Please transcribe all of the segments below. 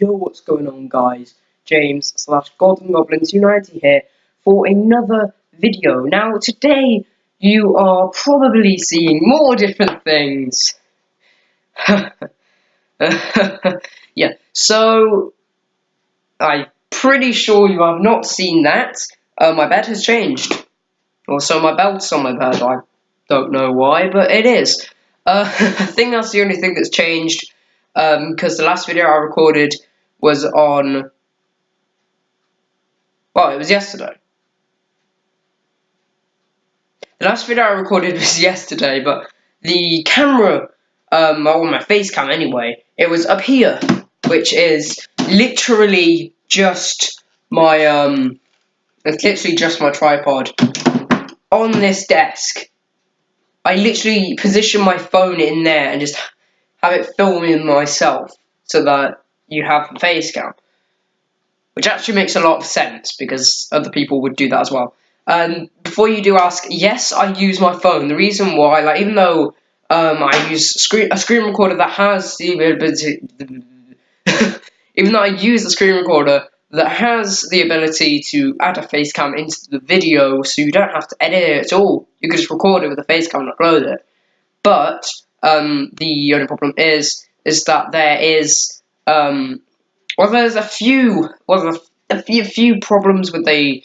Yo, what's going on, guys? James / Golden Goblins United here for another video. Now, today you are probably seeing more different things. Yeah, so I'm pretty sure you have not seen that. My bed has changed. Also, my belt's on my bed. I don't know why, but it is. I think that's the only thing that's changed. Because the last video I recorded was on, well, it was yesterday. The last video I recorded was yesterday, but the camera, or my face cam anyway, it was up here, which is literally just my, it's literally just my tripod on this desk. I literally position my phone in there and just have it filming myself so that you have the face cam. Which actually makes a lot of sense because other people would do that as well. Before you do ask, yes, I use my phone. The reason why, like, even though I use a screen recorder that has the ability, even though I use the screen recorder that has the ability to add a face cam into the video, so you don't have to edit it at all. You can just record it with a face cam and upload it. But the only problem is that there is well, there's a few problems with the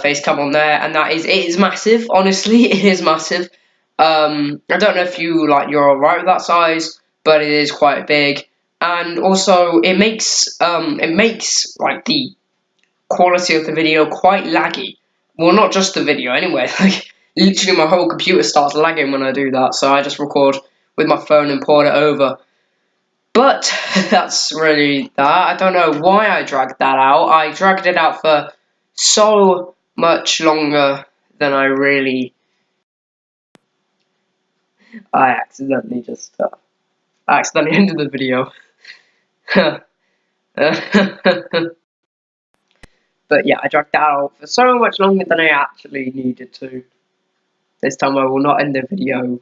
face cam on there, and that is, it is massive. Honestly, it is massive. I don't know if you're alright with that size, but it is quite big, and also it makes like the quality of the video quite laggy. Well, not just the video, anyway. Like, literally, my whole computer starts lagging when I do that, so I just record with my phone and port it over. But that's really that. I don't know why I dragged that out. I dragged it out for so much longer than I really... I accidentally ended the video. But yeah, I dragged that out for so much longer than I actually needed to. This time I will not end the video,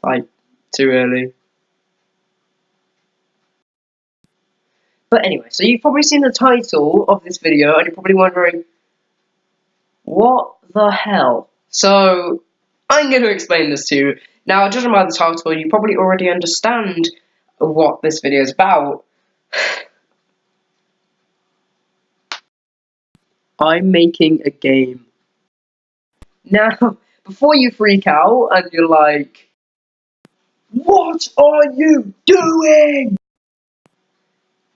like, too early. But anyway, so you've probably seen the title of this video, and you're probably wondering, what the hell? So, I'm going to explain this to you. Now, judging by the title, you probably already understand what this video is about. I'm making a game. Now, before you freak out, and you're like, what are you doing?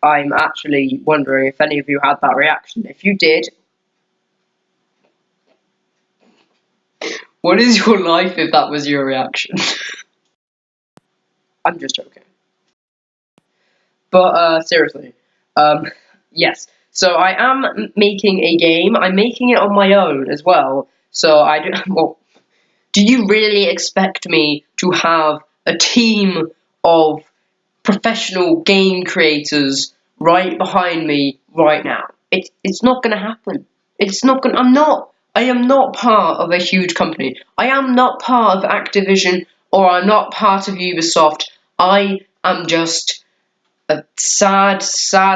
I'm actually wondering if any of you had that reaction. If you did, what is your life if that was your reaction? I'm just joking. But, seriously, yes. So I am making a game. I'm making it on my own as well. So well, do you really expect me to have a team of professional game creators right behind me right now? It's not gonna happen. It's not gonna. I am not part of a huge company. I am not part of Activision, or I'm not part of Ubisoft. I am just a sad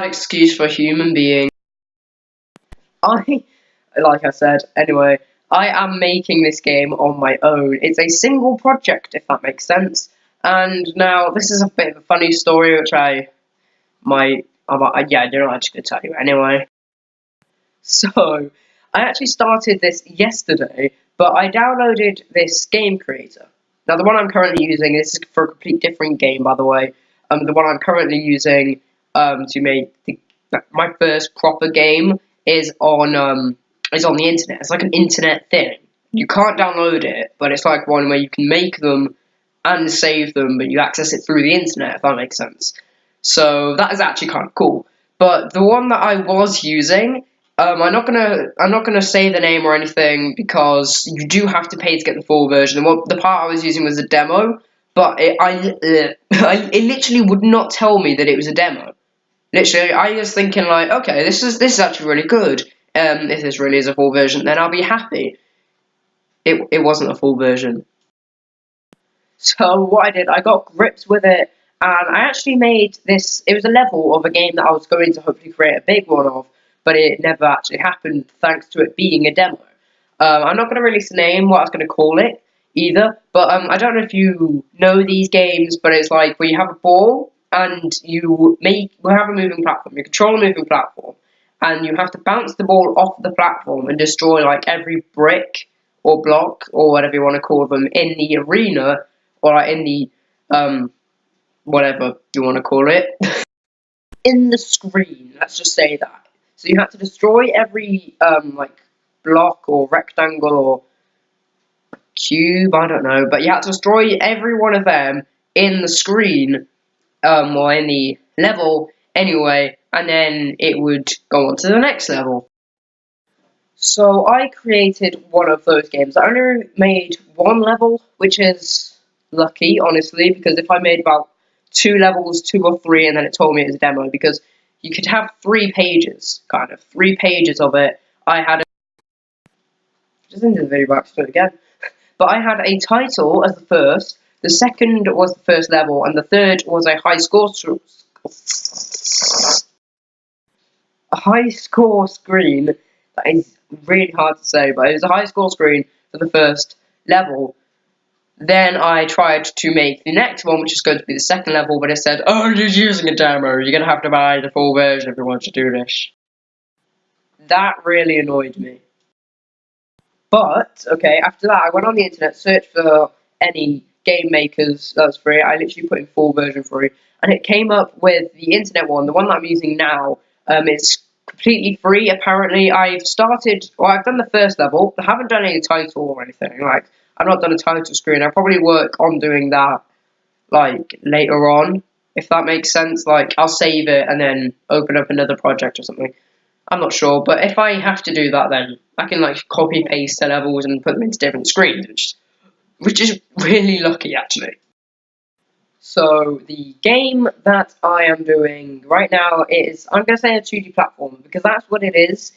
excuse for a human being. Like I said, anyway, I am making this game on my own. It's a single project, if that makes sense. And now, this is a bit of a funny story, which yeah, I'm just gonna tell you anyway. So, I actually started this yesterday, but I downloaded this game creator. Now, the one I'm currently using, this is for a complete different game, by the way. The one I'm currently using to make my first proper game is on the internet. It's like an internet thing. You can't download it, but it's like one where you can make them and save them, but you access it through the internet, if that makes sense. So that is actually kind of cool. But the one that I was using, I'm not gonna say the name or anything because you do have to pay to get the full version. The part I was using was a demo, but it literally would not tell me that it was a demo. Literally, I was thinking like, okay, this is actually really good. If this really is a full version, then I'll be happy. It wasn't a full version. So what I did, I got grips with it, and I actually made this. It was a level of a game that I was going to hopefully create a big one of, but it never actually happened thanks to it being a demo. I'm not going to release a name, what I was going to call it, either, but I don't know if you know these games, but it's like where you have a ball, and you have a moving platform, you control a moving platform, and you have to bounce the ball off the platform and destroy like every brick or block, or whatever you want to call them, in the arena, or like in the, whatever you want to call it, in the screen, let's just say that. So you have to destroy every, like, block or rectangle or cube, I don't know, but you have to destroy every one of them in the screen, or in the level, anyway, and then it would go on to the next level. So I created one of those games. I only made one level, which is lucky, honestly, because if I made about 2 levels, 2 or 3, and then it told me it was a demo, because you could have 3 pages, kind of, 3 pages of it. I had just into the video back to it again. But I had a title as the first, the second was the first level, and the third was a high score screen. That is really hard to say, but it was a high score screen for the first level. Then I tried to make the next one, which is going to be the second level, but it said, "Oh, you're using a demo. You're going to have to buy the full version if you want to do this." That really annoyed me. But, okay, after that, I went on the internet, searched for any game makers that's free. I literally put in full version free, and it came up with the internet one, the one that I'm using now. It's completely free, apparently. I've done the first level. I haven't done any title or anything. Like, I've not done a title screen. I'll probably work on doing that, like, later on, if that makes sense. Like, I'll save it and then open up another project or something. I'm not sure, but if I have to do that, then I can like copy paste the levels and put them into different screens, which is really lucky actually. So the game that I am doing right now is, I'm going to say, a 2D platform, because that's what it is.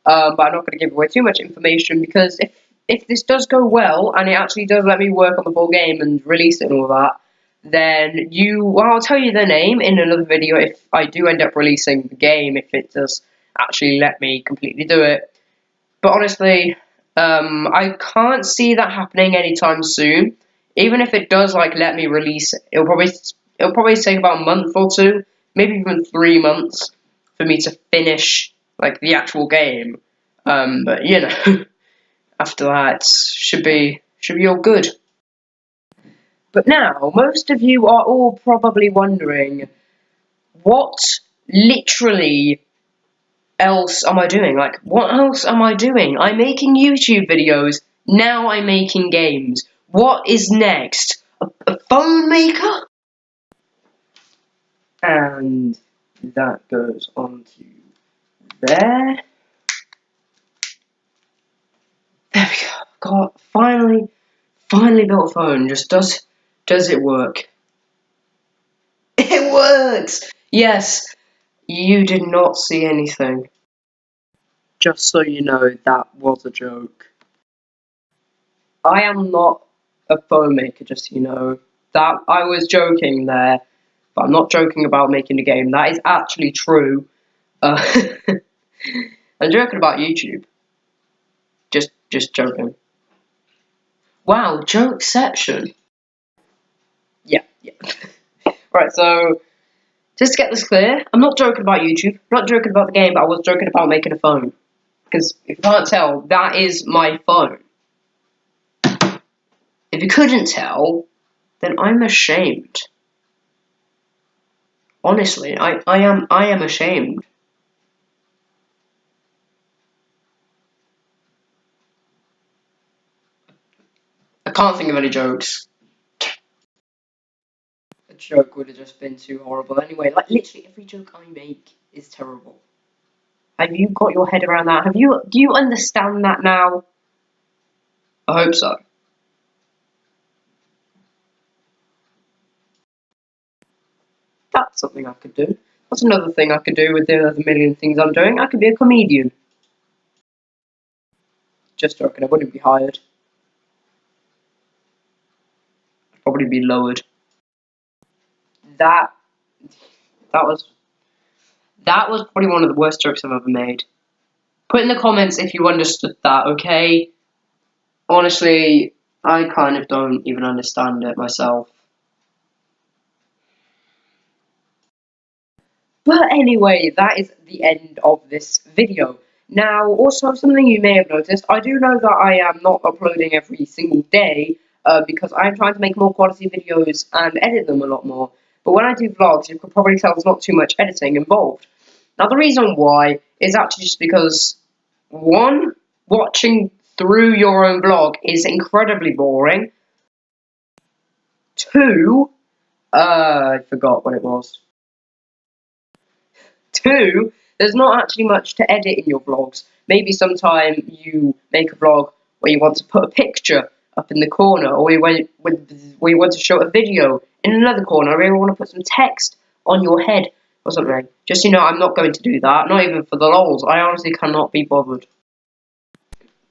But I'm not going to give away too much information, because if this does go well and it actually does let me work on the full game and release it and all that, then I'll tell you the name in another video if I do end up releasing the game, if it does actually let me completely do it. But honestly, I can't see that happening anytime soon. Even if it does like let me release it, it'll probably take about a month or 2, maybe even 3 months for me to finish like the actual game. But you know, after that should be all good. But now, most of you are all probably wondering, what literally else am I doing? Like, what else am I doing? I'm making YouTube videos, now I'm making games. What is next? A phone maker? And that goes on to there. There we go. God, finally built a phone. Just does it work? It works! Yes, you did not see anything. Just so you know, that was a joke. I am not a phone maker, just so you know. That I was joking there, but I'm not joking about making a game. That is actually true. I'm joking about YouTube. Just joking. Wow, jokeception. Yeah. Right, so just to get this clear, I'm not joking about YouTube. I'm not joking about the game, but I was joking about making a phone. Because if you can't tell, that is my phone. If you couldn't tell, then I'm ashamed. Honestly, I am ashamed. I can't think of any jokes. A joke would have just been too horrible anyway. Like, literally every joke I make is terrible. Have you got your head around that? Do you understand that now? I hope so. That's something I could do. That's another thing I could do with the other million things I'm doing. I could be a comedian. Just joking, I wouldn't be hired. I'd probably be lowered. that was probably one of the worst jokes I've ever made. Put in the comments if you understood that, okay? Honestly, I kind of don't even understand it myself. But anyway, that is the end of this video. Now, also something you may have noticed, I do know that I am not uploading every single day, because I'm trying to make more quality videos and edit them a lot more. But when I do vlogs, you could probably tell there's not too much editing involved. Now, the reason why is actually just because, one, watching through your own vlog is incredibly boring. Two, I forgot what it was. Two, there's not actually much to edit in your vlogs. Maybe sometime you make a vlog where you want to put a picture up in the corner, or where you want to show a video in another corner, or you want to put some text on your head or something. Just, I'm not going to do that, not even for the lols. I honestly cannot be bothered.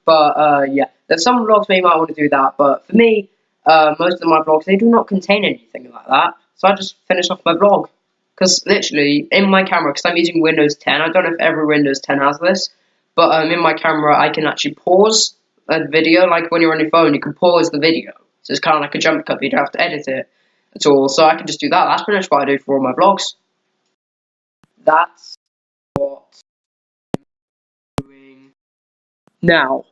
But, yeah, there's some vlogs where you might want to do that, but for me, most of my vlogs, they do not contain anything like that, so I just finish off my vlog. Because literally, in my camera, because I'm using Windows 10, I don't know if every Windows 10 has this, but in my camera, I can actually pause a video, like when you're on your phone, you can pause the video. So it's kind of like a jump cut, you don't have to edit it at all, so I can just do that. That's pretty much what I do for all my vlogs. That's what I'm doing now.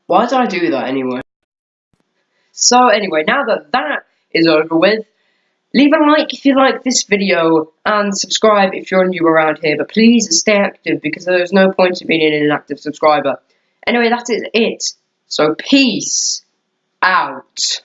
Why did I do that anyway? So anyway, now that that is over with, leave a like if you like this video, and subscribe if you're new around here, but please stay active, because there's no point in being an inactive subscriber. Anyway, that is it. So peace out.